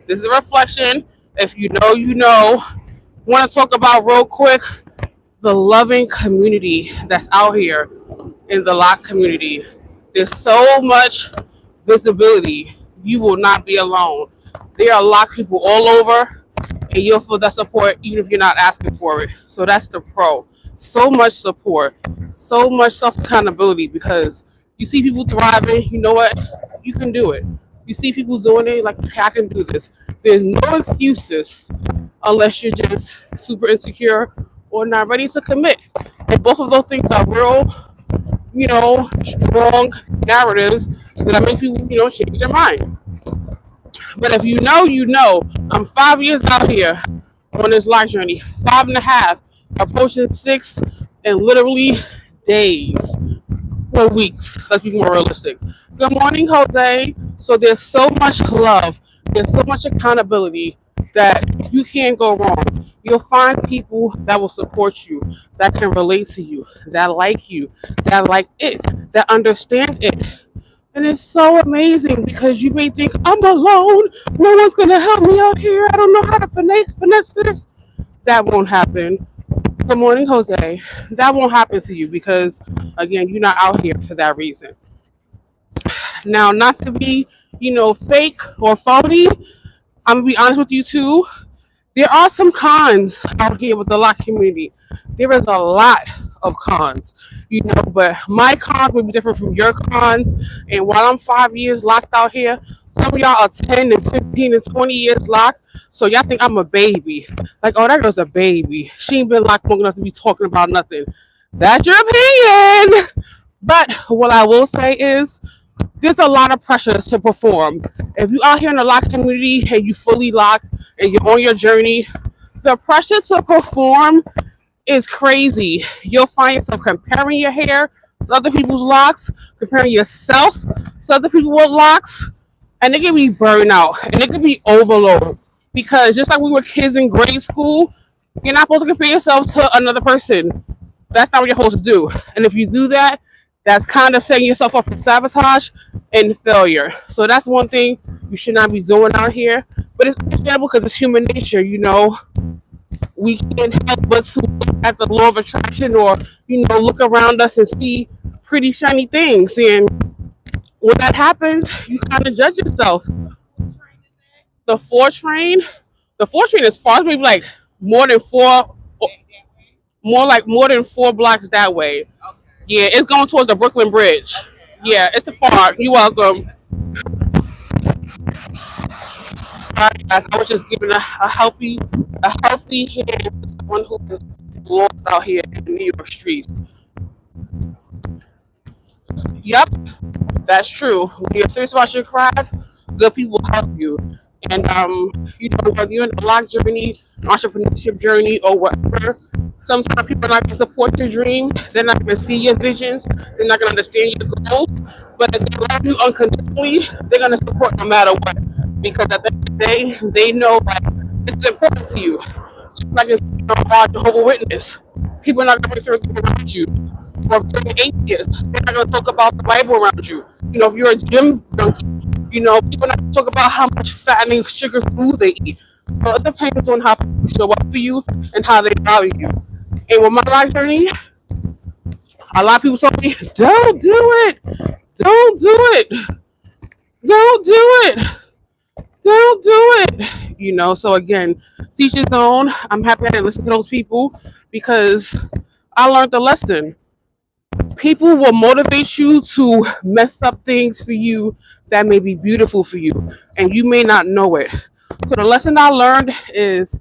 This is a reflection. If you know, you know. Want to talk about real quick the loving community that's out here in the lock community. There's so much visibility. You will not be alone. There are a lot of people all over, and you'll feel that support even if you're not asking for it. So that's the pro. So much support, so much self accountability because you see people thriving. You know what? You can do it. You see people doing it, like, okay, I can do this. There's no excuses unless you're just super insecure or not ready to commit. And both of those things are real, strong narratives that make people, change their mind. But if you know, you know. I'm 5 years out here on this life journey, 5.5, approaching 6, and literally days or weeks. Let's be more realistic. Good morning, Jose. So there's so much love, there's so much accountability that you can't go wrong. You'll find people that will support you, that can relate to you, that like you, that like it, that understand it. And it's so amazing because you may think, I'm alone. No one's going to help me out here. I don't know how to finesse this. That won't happen. Good morning, Jose. That won't happen to you because, again, you're not out here for that reason. Now, not to be, fake or phony, I'm going to be honest with you too. There are some cons out here with the lock community. There is a lot of cons, but my cons will be different from your cons. And while I'm 5 years locked out here, some of y'all are 10 and 15 and 20 years locked. So y'all think I'm a baby. Like, oh, that girl's a baby. She ain't been locked long enough to be talking about nothing. That's your opinion. But what I will say is, there's a lot of pressure to perform. If you out here in the lock community and you fully locked and you're on your journey, the pressure to perform is crazy. You'll find yourself comparing your hair to other people's locks, comparing yourself to other people's locks, and it can be burnout and it can be overload. Because just like we were kids in grade school, you're not supposed to compare yourself to another person. That's not what you're supposed to do. And if you do that, that's kind of setting yourself up for sabotage and failure. So that's one thing you should not be doing out here. But it's understandable because it's human nature, We can't help but to look at the law of attraction or, look around us and see pretty shiny things. And when that happens, you kind of judge yourself. The four train, is far, maybe like more than four, more than 4 blocks that way. Yeah, it's going towards the Brooklyn Bridge. Yeah, it's a far. You're welcome. Sorry, guys. I was just giving a healthy hand to someone who is lost out here in the New York streets. Yep, that's true. When you're serious about your craft, good people help you. And whether you're in a lock journey, entrepreneurship journey, or whatever, sometimes people are not going to support your dream. They're not going to see your visions. They're not going to understand your goals. But if they love you unconditionally, they're going to support no matter what. Because at the end of the day, they know like this is important to you. Like it's Jehovah's Witness. People are not going to circle around you. Or if you're an atheist, they're not going to talk about the Bible around you. If you're a gym junkie, people are not going to talk about how much fattening sugar food they eat. So it depends on how people show up for you and how they value you. And with my life journey, a lot of people told me, don't do it. Don't do it. Don't do it. Don't do it. So again, teach his own. I'm happy I didn't listen to those people because I learned the lesson. People will motivate you to mess up things for you that may be beautiful for you, and you may not know it. So the lesson I learned is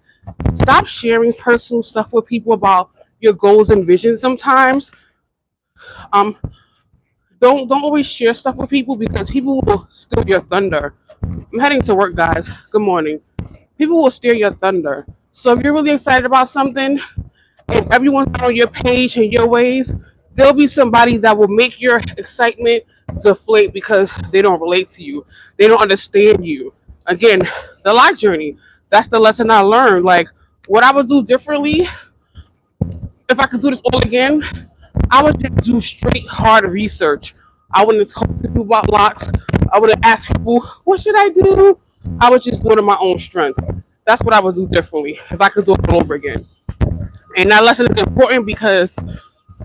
stop sharing personal stuff with people about your goals and visions sometimes. Don't always share stuff with people because people will steal your thunder. I'm heading to work, guys. Good morning. People will steal your thunder. So if you're really excited about something and everyone's on your page and your wave, there'll be somebody that will make your excitement deflate because they don't relate to you. They don't understand you. Again, the life journey. That's the lesson I learned. Like, what I would do differently if I could do this all again, I would just do straight hard research. I wouldn't talk to people about locks. I would have asked people, what should I do? I would just do it on my own strength. That's what I would do differently if I could do it all over again. And that lesson is important because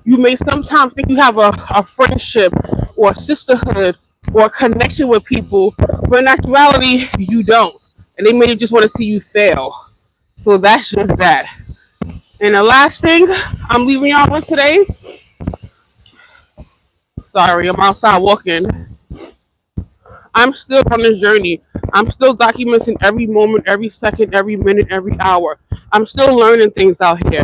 you may sometimes think you have a friendship or a sisterhood or a connection with people, but in actuality, you don't. And they may just want to see you fail. So that's just that. And the last thing I'm leaving y'all with today, sorry, I'm outside walking. I'm still on this journey. I'm still documenting every moment, every second, every minute, every hour. I'm still learning things out here.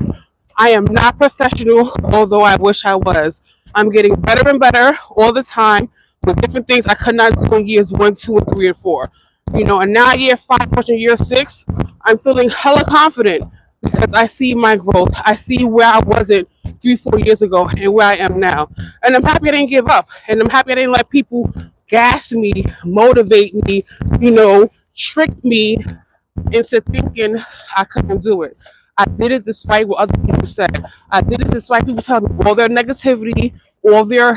I am not professional, although I wish I was. I'm getting better and better all the time with different things I could not do in years 1, 2, and 3, and 4. And now year 5, pushing year 6, I'm feeling hella confident because I see my growth. I see where I wasn't 3, 4 years ago and where I am now. And I'm happy I didn't give up. And I'm happy I didn't let people gas me, motivate me, trick me into thinking I couldn't do it. I did it despite what other people said. I did it despite people telling me all their negativity, all their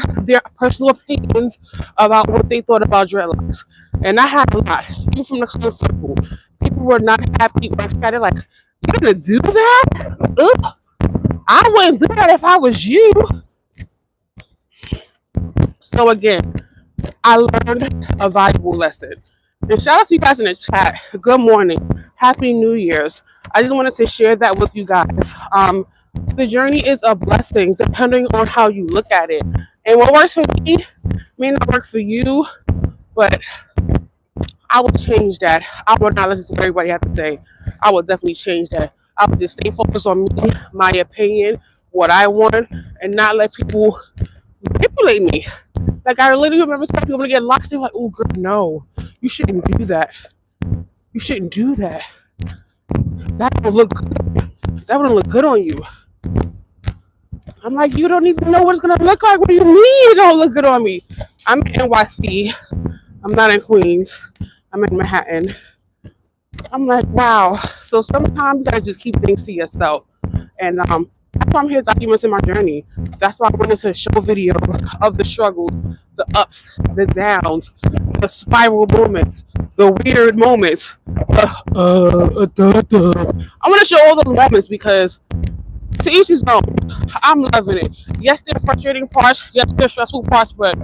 personal opinions about what they thought about dreadlocks. And I had a lot, even from the close circle. People were not happy or excited, like, you're gonna do that? Ugh. I wouldn't do that if I was you. So again, I learned a valuable lesson. And shout out to you guys in the chat. Good morning. Happy New Year's. I just wanted to share that with you guys. The journey is a blessing depending on how you look at it. And what works for me may not work for you, but I will change that. I will not listen to what everybody has to say. I will definitely change that. I will just stay focused on me, my opinion, what I want, and not let people manipulate me. Like, I literally remember some people to get locked in, like, oh, girl, no, you shouldn't do that. You shouldn't do that. That would look good. That wouldn't look good on you. I'm like, you don't even know what it's going to look like. What do you mean it don't look good on me? I'm in NYC. I'm not in Queens. I'm in Manhattan. I'm like, wow. So sometimes you got to just keep things to yourself. And that's why I'm here documenting my journey. That's why I wanted to show videos of the struggles, the ups, the downs, the spiral moments, the weird moments. I want to show all those moments because to each his own. I'm loving it. Yes, there are frustrating parts. Yes, there are stressful parts, but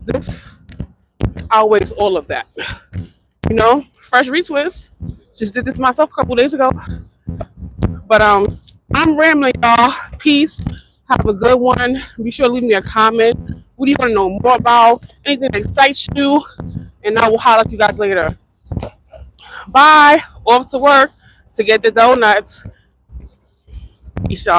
this outweighs all of that. Fresh retwist. Just did this myself a couple days ago. But I'm rambling, y'all. Peace. Have a good one. Be sure to leave me a comment. What do you want to know more about? Anything that excites you? And I will holler at you guys later. Bye. Off to work to get the donuts. Peace, y'all.